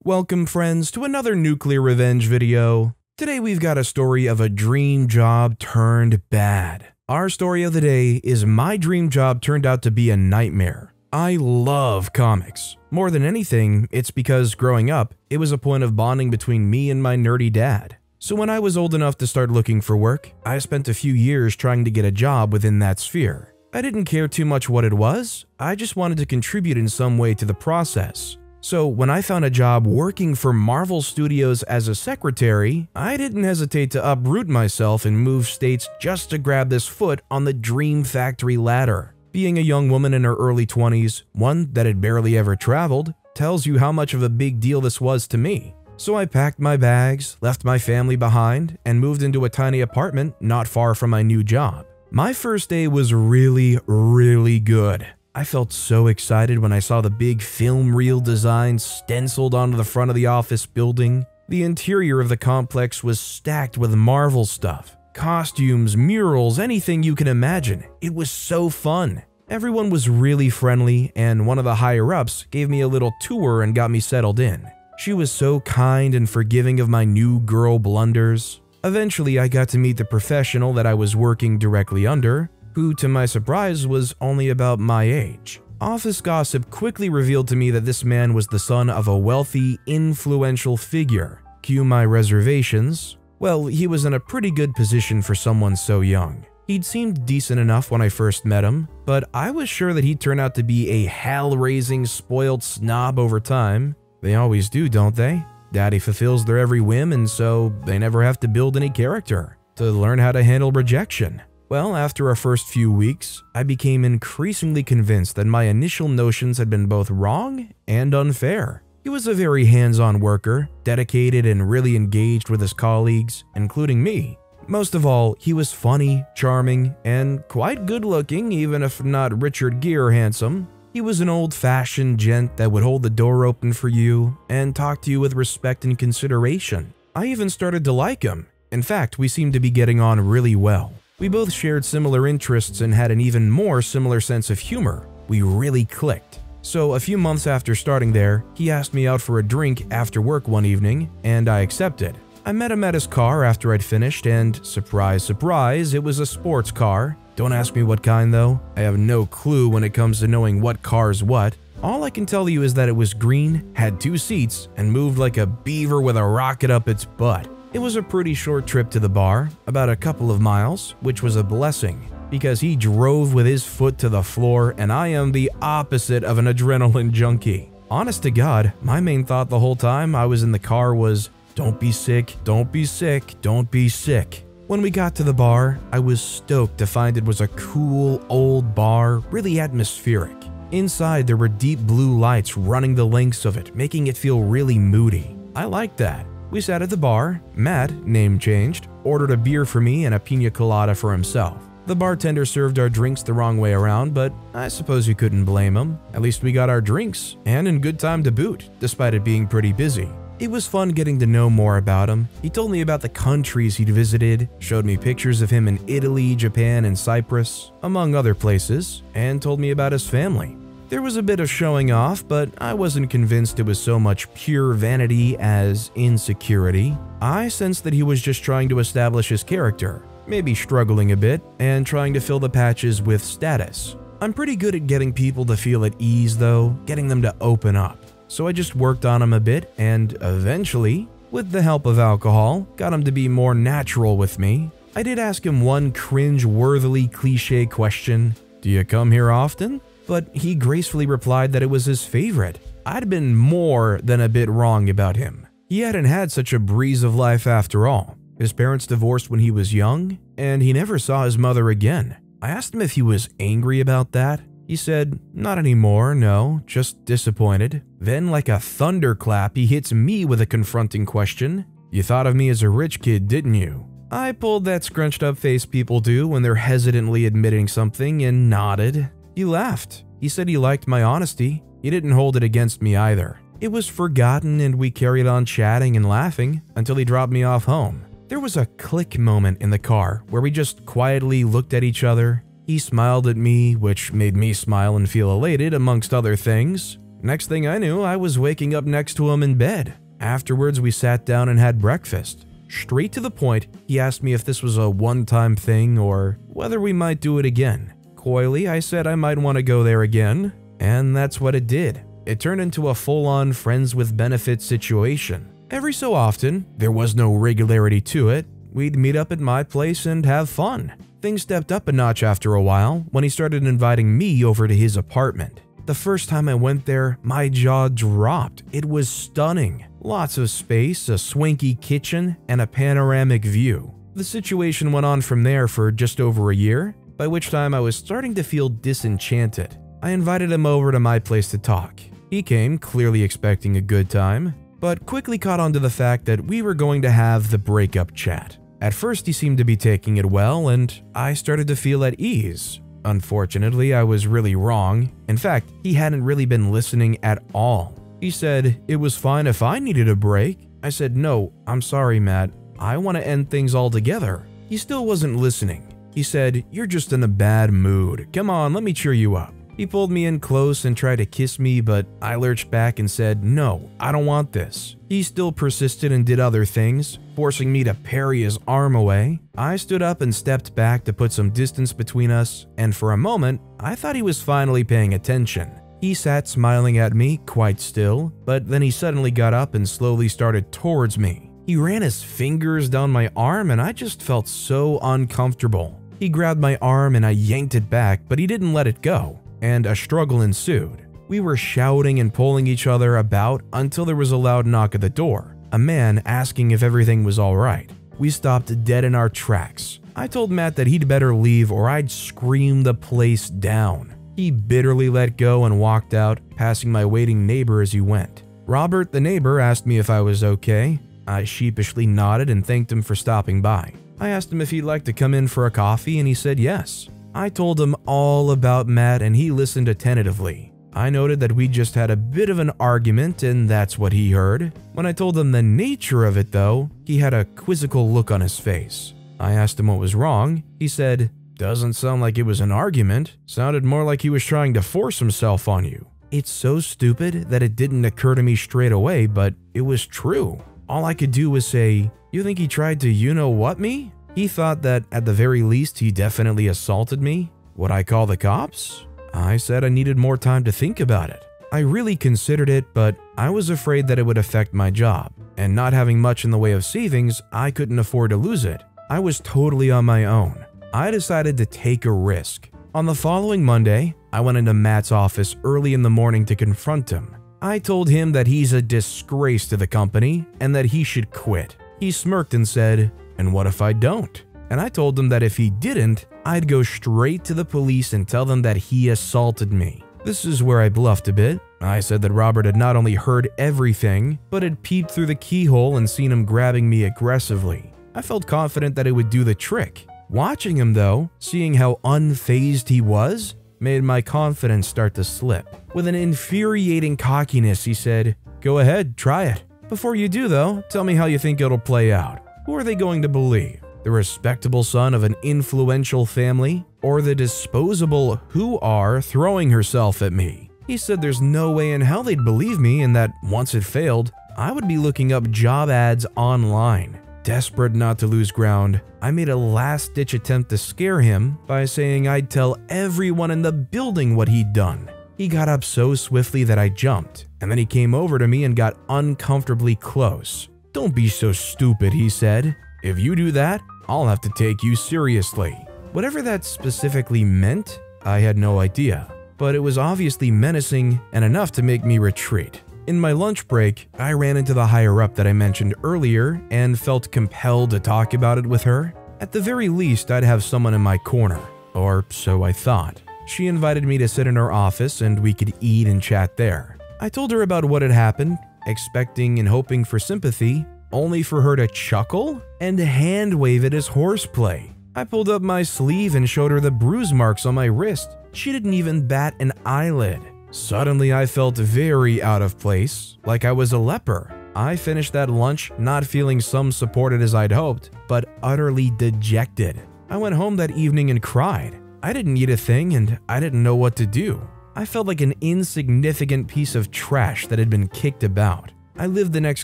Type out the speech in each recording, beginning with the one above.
Welcome friends to another Nuclear Revenge video. Today we've got a story of a dream job turned bad. Our story of the day is my dream job turned out to be a nightmare. I love comics. More than anything, it's because growing up, it was a point of bonding between me and my nerdy dad. So when I was old enough to start looking for work, I spent a few years trying to get a job within that sphere. I didn't care too much what it was, I just wanted to contribute in some way to the process. So when I found a job working for Marvel Studios as a secretary, I didn't hesitate to uproot myself and move states just to grab this foot on the dream factory ladder. Being a young woman in her early 20s, one that had barely ever traveled, tells you how much of a big deal this was to me. So I packed my bags, left my family behind, and moved into a tiny apartment not far from my new job. My first day was really good. I felt so excited when I saw the big film reel design stenciled onto the front of the office building. The interior of the complex was stacked with Marvel stuff. Costumes, murals, anything you can imagine. It was so fun. Everyone was really friendly, and one of the higher-ups gave me a little tour and got me settled in. She was so kind and forgiving of my new girl blunders. Eventually, I got to meet the professional that I was working directly under, who, to my surprise, was only about my age. Office gossip quickly revealed to me that this man was the son of a wealthy, influential figure. Cue my reservations. Well, he was in a pretty good position for someone so young. He'd seemed decent enough when I first met him, but I was sure that he'd turn out to be a hell-raising, spoiled snob over time. They always do, don't they? Daddy fulfills their every whim, and so they never have to build any character to learn how to handle rejection. Well, after our first few weeks, I became increasingly convinced that my initial notions had been both wrong and unfair. He was a very hands-on worker, dedicated and really engaged with his colleagues, including me. Most of all, he was funny, charming, and quite good-looking, even if not Richard Gere handsome. He was an old-fashioned gent that would hold the door open for you and talk to you with respect and consideration. I even started to like him. In fact, we seemed to be getting on really well. We both shared similar interests and had an even more similar sense of humor. We really clicked. So a few months after starting there, he asked me out for a drink after work one evening, and I accepted. I met him at his car after I'd finished, and surprise, surprise, it was a sports car. Don't ask me what kind though. I have no clue when it comes to knowing what car's what. All I can tell you is that it was green, had 2 seats, and moved like a beaver with a rocket up its butt. It was a pretty short trip to the bar, about a couple of miles, which was a blessing, because he drove with his foot to the floor, and I am the opposite of an adrenaline junkie. Honest to God, my main thought the whole time I was in the car was, don't be sick, don't be sick, don't be sick. When we got to the bar, I was stoked to find it was a cool, old bar, really atmospheric. Inside, there were deep blue lights running the lengths of it, making it feel really moody. I liked that. We sat at the bar. Matt, name changed, ordered a beer for me and a pina colada for himself. The bartender served our drinks the wrong way around, but I suppose you couldn't blame him. At least we got our drinks, and in good time to boot, despite it being pretty busy. It was fun getting to know more about him. He told me about the countries he'd visited, showed me pictures of him in Italy, Japan, and Cyprus, among other places, and told me about his family. There was a bit of showing off, but I wasn't convinced it was so much pure vanity as insecurity. I sensed that he was just trying to establish his character, maybe struggling a bit, and trying to fill the patches with status. I'm pretty good at getting people to feel at ease though, getting them to open up. So I just worked on him a bit, and eventually, with the help of alcohol, got him to be more natural with me. I did ask him one cringe-worthily cliche question, "Do you come here often?" But he gracefully replied that it was his favorite. I'd been more than a bit wrong about him. He hadn't had such a breeze of life after all. His parents divorced when he was young, and he never saw his mother again. I asked him if he was angry about that. He said, "Not anymore, no, just disappointed." Then, like a thunderclap, he hits me with a confronting question. "You thought of me as a rich kid, didn't you?" I pulled that scrunched up face people do when they're hesitantly admitting something and nodded. He laughed. He said he liked my honesty. He didn't hold it against me either. It was forgotten and we carried on chatting and laughing until he dropped me off home. There was a click moment in the car where we just quietly looked at each other. He smiled at me, which made me smile and feel elated amongst other things. Next thing I knew, I was waking up next to him in bed. Afterwards, we sat down and had breakfast. Straight to the point, he asked me if this was a one-time thing or whether we might do it again. Coyly, I said I might want to go there again, and that's what it did. It turned into a full-on friends with benefits situation. Every so often, there was no regularity to it, we'd meet up at my place and have fun. Things stepped up a notch after a while when he started inviting me over to his apartment. The first time I went there, my jaw dropped. It was stunning. Lots of space, a swanky kitchen, and a panoramic view. The situation went on from there for just over a year, by which time I was starting to feel disenchanted. I invited him over to my place to talk. He came, clearly expecting a good time, but quickly caught on to the fact that we were going to have the breakup chat. At first, he seemed to be taking it well, and I started to feel at ease. Unfortunately, I was really wrong. In fact, he hadn't really been listening at all. He said it was fine if I needed a break. I said, "No, I'm sorry, Matt. I want to end things altogether." He still wasn't listening. He said, "You're just in a bad mood. Come on, let me cheer you up." He pulled me in close and tried to kiss me, but I lurched back and said, "No, I don't want this." He still persisted and did other things, forcing me to parry his arm away. I stood up and stepped back to put some distance between us, and for a moment, I thought he was finally paying attention. He sat smiling at me, quite still, but then he suddenly got up and slowly started towards me. He ran his fingers down my arm and I just felt so uncomfortable. He grabbed my arm and I yanked it back, but he didn't let it go, and a struggle ensued. We were shouting and pulling each other about until there was a loud knock at the door, a man asking if everything was alright. We stopped dead in our tracks. I told Matt that he'd better leave or I'd scream the place down. He bitterly let go and walked out, passing my waiting neighbor as he went. Robert, the neighbor, asked me if I was okay. I sheepishly nodded and thanked him for stopping by. I asked him if he'd like to come in for a coffee and he said yes. I told him all about Matt and he listened attentively. I noted that we just had a bit of an argument and that's what he heard. When I told him the nature of it though, he had a quizzical look on his face. I asked him what was wrong. He said, "Doesn't sound like it was an argument. Sounded more like he was trying to force himself on you." It's so stupid that it didn't occur to me straight away, but it was true. All I could do was say, "You think he tried to you-know-what me?" He thought that at the very least he definitely assaulted me. Would I call the cops? I said I needed more time to think about it. I really considered it, but I was afraid that it would affect my job, and not having much in the way of savings, I couldn't afford to lose it. I was totally on my own. I decided to take a risk. On the following Monday, I went into Matt's office early in the morning to confront him. I told him that he's a disgrace to the company and that he should quit. He smirked and said, "And what if I don't?" And I told him that if he didn't, I'd go straight to the police and tell them that he assaulted me. This is where I bluffed a bit. I said that Robert had not only heard everything, but had peeped through the keyhole and seen him grabbing me aggressively. I felt confident that it would do the trick. Watching him though, seeing how unfazed he was, made my confidence start to slip. With an infuriating cockiness, he said, "Go ahead, try it. Before you do though, tell me how you think it'll play out. Who are they going to believe? The respectable son of an influential family, or the disposable who-are throwing herself at me?" He said there's no way in hell they'd believe me and that once it failed, I would be looking up job ads online. Desperate not to lose ground, I made a last-ditch attempt to scare him by saying I'd tell everyone in the building what he'd done. He got up so swiftly that I jumped, and then he came over to me and got uncomfortably close. "Don't be so stupid," he said. "If you do that, I'll have to take you seriously." Whatever that specifically meant, I had no idea, but it was obviously menacing and enough to make me retreat. In my lunch break, I ran into the higher-up that I mentioned earlier and felt compelled to talk about it with her. At the very least, I'd have someone in my corner, or so I thought. She invited me to sit in her office and we could eat and chat there. I told her about what had happened, expecting and hoping for sympathy, only for her to chuckle and hand-wave it as horseplay. I pulled up my sleeve and showed her the bruise marks on my wrist. She didn't even bat an eyelid. Suddenly, I felt very out of place, like I was a leper. I finished that lunch not feeling some supported as I'd hoped, but utterly dejected. I went home that evening and cried. I didn't eat a thing and I didn't know what to do. I felt like an insignificant piece of trash that had been kicked about. I lived the next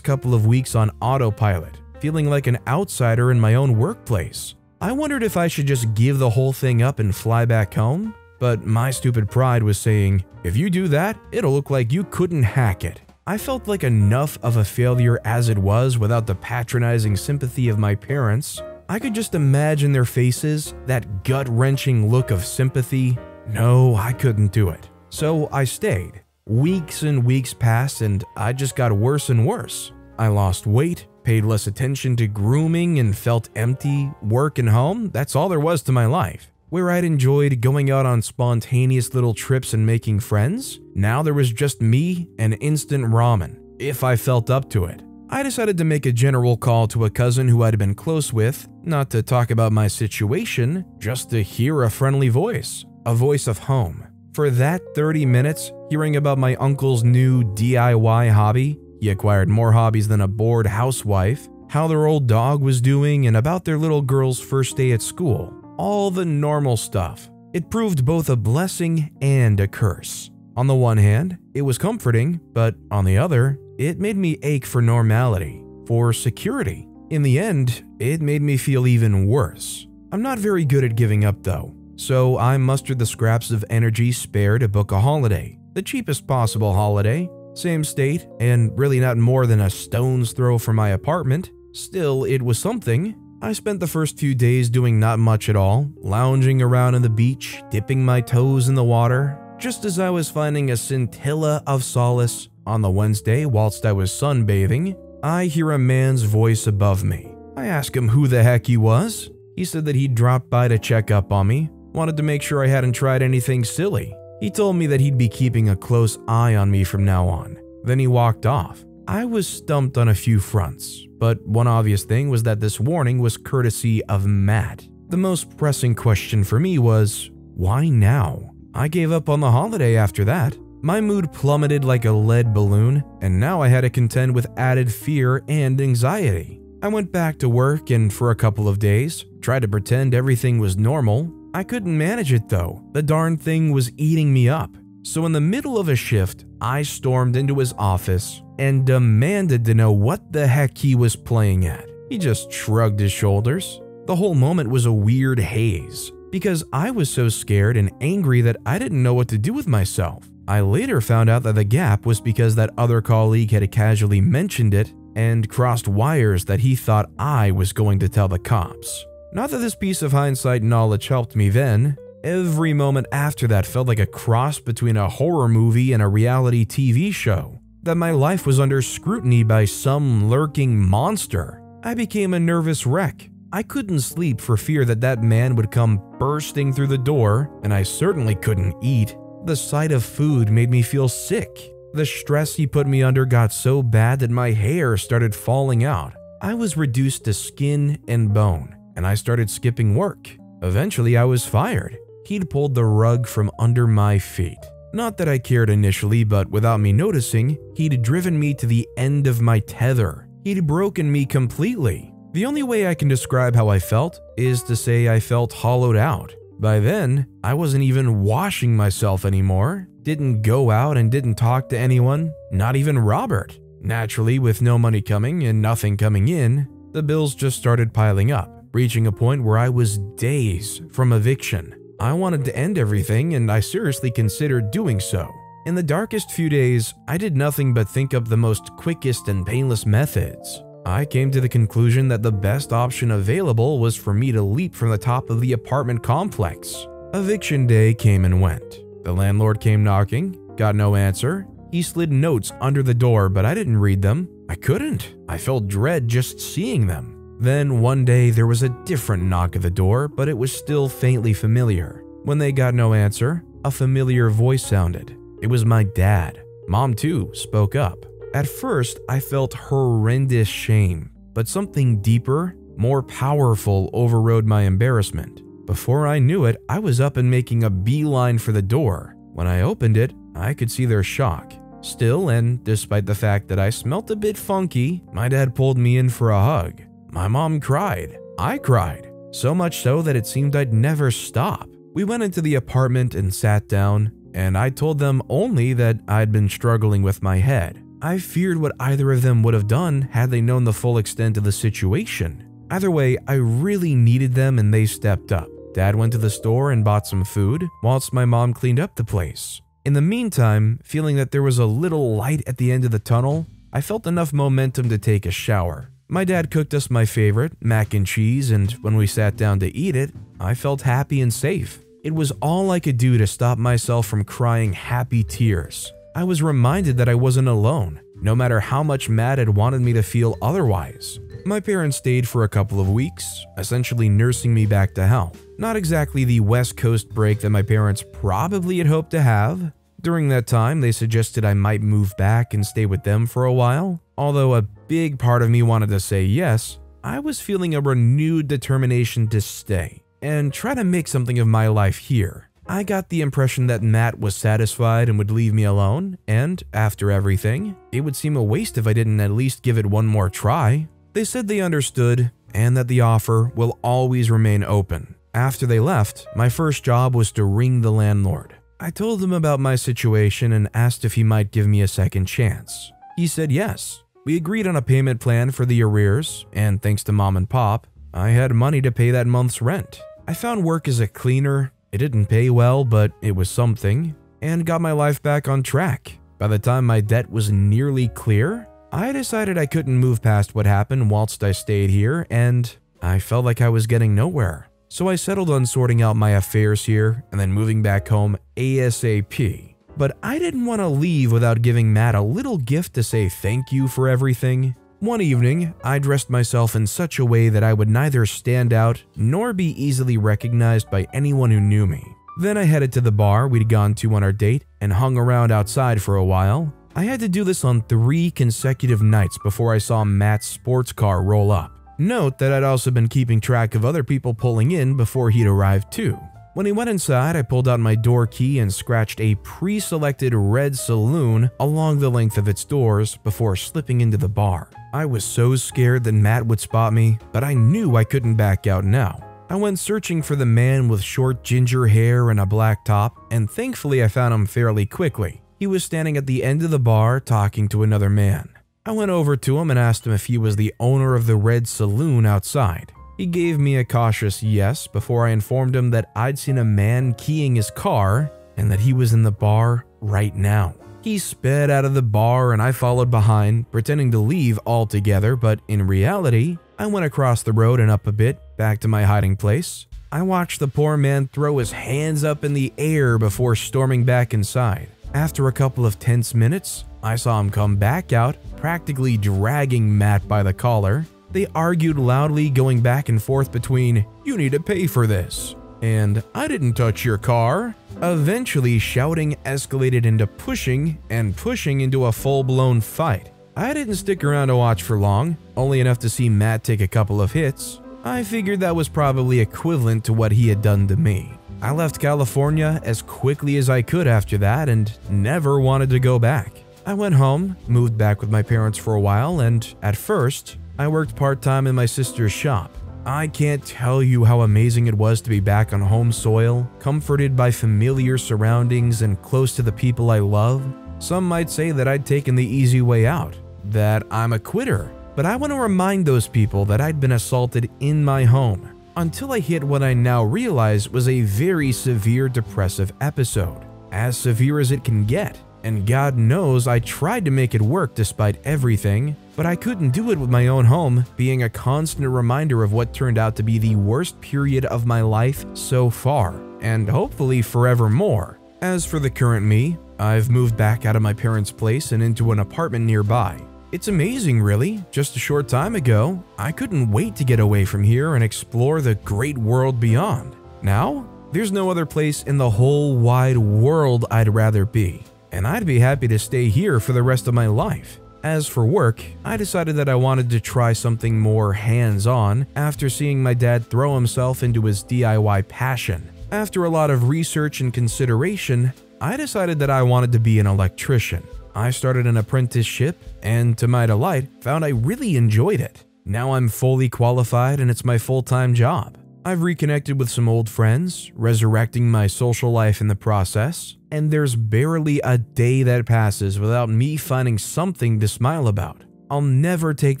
couple of weeks on autopilot, feeling like an outsider in my own workplace. I wondered if I should just give the whole thing up and fly back home, but my stupid pride was saying, if you do that, it'll look like you couldn't hack it. I felt like enough of a failure as it was without the patronizing sympathy of my parents. I could just imagine their faces, that gut-wrenching look of sympathy. No, I couldn't do it. So I stayed. Weeks and weeks passed and I just got worse and worse. I lost weight, paid less attention to grooming, and felt empty. Work and home, that's all there was to my life. Where I'd enjoyed going out on spontaneous little trips and making friends, now there was just me and instant ramen, if I felt up to it. I decided to make a general call to a cousin who I'd been close with, not to talk about my situation, just to hear a friendly voice, a voice of home. For that 30 minutes, hearing about my uncle's new DIY hobby, he acquired more hobbies than a bored housewife, how their old dog was doing, and about their little girl's first day at school. All the normal stuff. It proved both a blessing and a curse. On the one hand, it was comforting, but on the other, it made me ache for normality, for security. In the end, it made me feel even worse. I'm not very good at giving up though, so I mustered the scraps of energy spare to book a holiday, the cheapest possible holiday, same state, and really not more than a stone's throw from my apartment. Still, it was something. I spent the first few days doing not much at all, lounging around on the beach, dipping my toes in the water. Just as I was finding a scintilla of solace, on the Wednesday whilst I was sunbathing, I hear a man's voice above me. I asked him who the heck he was. He said that he'd dropped by to check up on me, wanted to make sure I hadn't tried anything silly. He told me that he'd be keeping a close eye on me from now on. Then he walked off. I was stumped on a few fronts, but one obvious thing was that this warning was courtesy of Matt. The most pressing question for me was, why now? I gave up on the holiday after that. My mood plummeted like a lead balloon, and now I had to contend with added fear and anxiety. I went back to work and for a couple of days, tried to pretend everything was normal. I couldn't manage it though. The darn thing was eating me up. So in the middle of a shift, I stormed into his office and demanded to know what the heck he was playing at. He just shrugged his shoulders. The whole moment was a weird haze, because I was so scared and angry that I didn't know what to do with myself. I later found out that the gap was because that other colleague had casually mentioned it and crossed wires that he thought I was going to tell the cops. Not that this piece of hindsight knowledge helped me then. Every moment after that felt like a cross between a horror movie and a reality TV show. That my life was under scrutiny by some lurking monster. I became a nervous wreck. I couldn't sleep for fear that that man would come bursting through the door, and I certainly couldn't eat. The sight of food made me feel sick. The stress he put me under got so bad that my hair started falling out. I was reduced to skin and bone, and I started skipping work. Eventually, I was fired. He'd pulled the rug from under my feet. Not that I cared initially, but without me noticing, he'd driven me to the end of my tether. He'd broken me completely. The only way I can describe how I felt is to say I felt hollowed out. By then, I wasn't even washing myself anymore, didn't go out and didn't talk to anyone, not even Robert. Naturally, with no money coming and nothing coming in, the bills just started piling up, reaching a point where I was days from eviction. I wanted to end everything, and I seriously considered doing so. In the darkest few days, I did nothing but think up the most quickest and painless methods. I came to the conclusion that the best option available was for me to leap from the top of the apartment complex. Eviction day came and went. The landlord came knocking, got no answer. He slid notes under the door, but I didn't read them. I couldn't. I felt dread just seeing them. Then one day there was a different knock at the door, but it was still faintly familiar. When they got no answer, a familiar voice sounded. It was my dad. Mom too spoke up. At first, I felt horrendous shame, but something deeper, more powerful overrode my embarrassment. Before I knew it, I was up and making a beeline for the door. When I opened it, I could see their shock. Still, and despite the fact that I smelt a bit funky, my dad pulled me in for a hug. My mom cried. I cried. So much so that it seemed I'd never stop. We went into the apartment and sat down. and I told them only that I'd been struggling with my head. I feared what either of them would have done had they known the full extent of the situation. Either way, I really needed them and they stepped up. Dad went to the store and bought some food, whilst my mom cleaned up the place. In the meantime, feeling that there was a little light at the end of the tunnel, I felt enough momentum to take a shower. My dad cooked us my favorite, mac and cheese, and when we sat down to eat it, I felt happy and safe. It was all I could do to stop myself from crying happy tears. I was reminded that I wasn't alone, no matter how much Matt had wanted me to feel otherwise. My parents stayed for a couple of weeks, essentially nursing me back to health. Not exactly the West Coast break that my parents probably had hoped to have. During that time, they suggested I might move back and stay with them for a while. Although a big part of me wanted to say yes, I was feeling a renewed determination to stay and try to make something of my life here. I got the impression that Matt was satisfied and would leave me alone, and after everything, it would seem a waste if I didn't at least give it one more try. They said they understood and that the offer will always remain open. After they left, my first job was to ring the landlord. I told him about my situation and asked if he might give me a second chance. He said yes. We agreed on a payment plan for the arrears, and thanks to Mom and Pop, I had money to pay that month's rent. I found work as a cleaner. It didn't pay well, but it was something, and got my life back on track. By the time my debt was nearly clear, I decided I couldn't move past what happened whilst I stayed here, and I felt like I was getting nowhere. So I settled on sorting out my affairs here and then moving back home ASAP. But I didn't want to leave without giving Matt a little gift to say thank you for everything. One evening, I dressed myself in such a way that I would neither stand out nor be easily recognized by anyone who knew me. Then I headed to the bar we'd gone to on our date and hung around outside for a while. I had to do this on 3 consecutive nights before I saw Matt's sports car roll up. Note that I'd also been keeping track of other people pulling in before he'd arrived too. When he went inside, I pulled out my door key and scratched a pre-selected red saloon along the length of its doors before slipping into the bar. I was so scared that Matt would spot me, but I knew I couldn't back out now. I went searching for the man with short ginger hair and a black top, and thankfully I found him fairly quickly. He was standing at the end of the bar talking to another man. I went over to him and asked him if he was the owner of the red saloon outside. He gave me a cautious yes before I informed him that I'd seen a man keying his car and that he was in the bar right now. He sped out of the bar and I followed behind, pretending to leave altogether, but in reality, I went across the road and up a bit, back to my hiding place. I watched the poor man throw his hands up in the air before storming back inside. After a couple of tense minutes, I saw him come back out, practically dragging Matt by the collar. They argued loudly, going back and forth between, "You need to pay for this," and "I didn't touch your car." Eventually, shouting escalated into pushing, and pushing into a full-blown fight. I didn't stick around to watch for long, only enough to see Matt take a couple of hits. I figured that was probably equivalent to what he had done to me. I left California as quickly as I could after that and never wanted to go back. I went home, moved back with my parents for a while, and at first, I worked part-time in my sister's shop. I can't tell you how amazing it was to be back on home soil, comforted by familiar surroundings and close to the people I love. Some might say that I'd taken the easy way out, that I'm a quitter, but I want to remind those people that I'd been assaulted in my home until I hit what I now realize was a very severe depressive episode, as severe as it can get. And God knows I tried to make it work despite everything, but I couldn't do it with my own home being a constant reminder of what turned out to be the worst period of my life so far, and hopefully forevermore. As for the current me, I've moved back out of my parents' place and into an apartment nearby. It's amazing, really. Just a short time ago, I couldn't wait to get away from here and explore the great world beyond. Now, there's no other place in the whole wide world I'd rather be, and I'd be happy to stay here for the rest of my life. As for work, I decided that I wanted to try something more hands-on after seeing my dad throw himself into his DIY passion. After a lot of research and consideration, I decided that I wanted to be an electrician. I started an apprenticeship and, to my delight, found I really enjoyed it. Now I'm fully qualified and it's my full-time job. I've reconnected with some old friends, resurrecting my social life in the process, and there's barely a day that passes without me finding something to smile about. I'll never take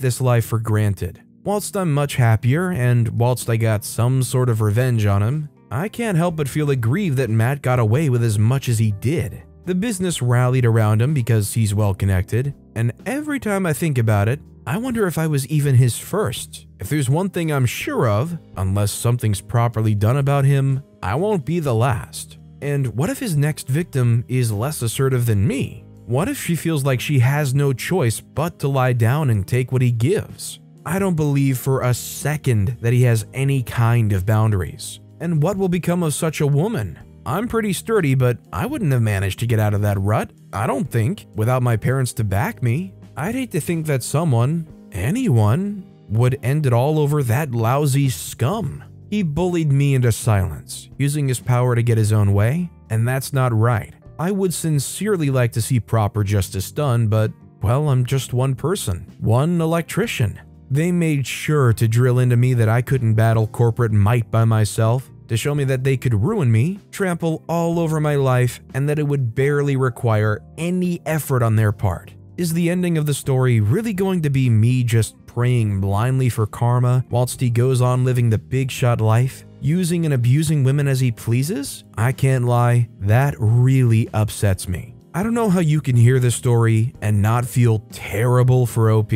this life for granted. Whilst I'm much happier, and whilst I got some sort of revenge on him, I can't help but feel aggrieved that Matt got away with as much as he did. The business rallied around him because he's well connected, and every time I think about it, I wonder if I was even his first. If there's one thing I'm sure of, unless something's properly done about him, I won't be the last. And what if his next victim is less assertive than me? What if she feels like she has no choice but to lie down and take what he gives? I don't believe for a second that he has any kind of boundaries. And what will become of such a woman? I'm pretty sturdy, but I wouldn't have managed to get out of that rut, I don't think, without my parents to back me. I'd hate to think that someone, anyone, would end it all over that lousy scum. He bullied me into silence, using his power to get his own way, and that's not right. I would sincerely like to see proper justice done, but, well, I'm just one person, one electrician. They made sure to drill into me that I couldn't battle corporate might by myself, to show me that they could ruin me, trample all over my life, and that it would barely require any effort on their part. Is the ending of the story really going to be me just praying blindly for karma whilst he goes on living the big shot life, using and abusing women as he pleases? I can't lie, that really upsets me. I don't know how you can hear this story and not feel terrible for OP.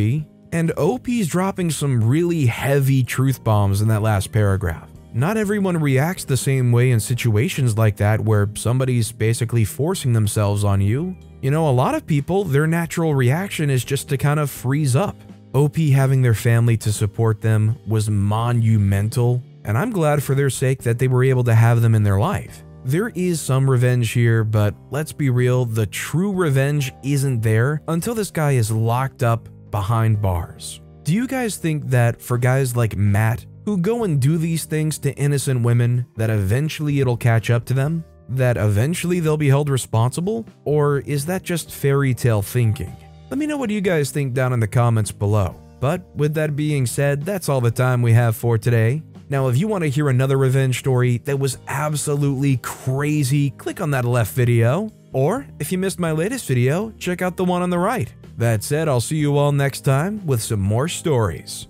And OP's dropping some really heavy truth bombs in that last paragraph. Not everyone reacts the same way in situations like that where somebody's basically forcing themselves on you. You know, a lot of people, their natural reaction is just to kind of freeze up. OP having their family to support them was monumental, and I'm glad for their sake that they were able to have them in their life. There is some revenge here, but let's be real, the true revenge isn't there until this guy is locked up behind bars. Do you guys think that for guys like Matt, who go and do these things to innocent women, that eventually it'll catch up to them? That eventually they'll be held responsible? Or is that just fairy tale thinking? Let me know what you guys think down in the comments below. But with that being said, that's all the time we have for today. Now, if you want to hear another revenge story that was absolutely crazy, click on that left video. Or if you missed my latest video, check out the one on the right. That said, I'll see you all next time with some more stories.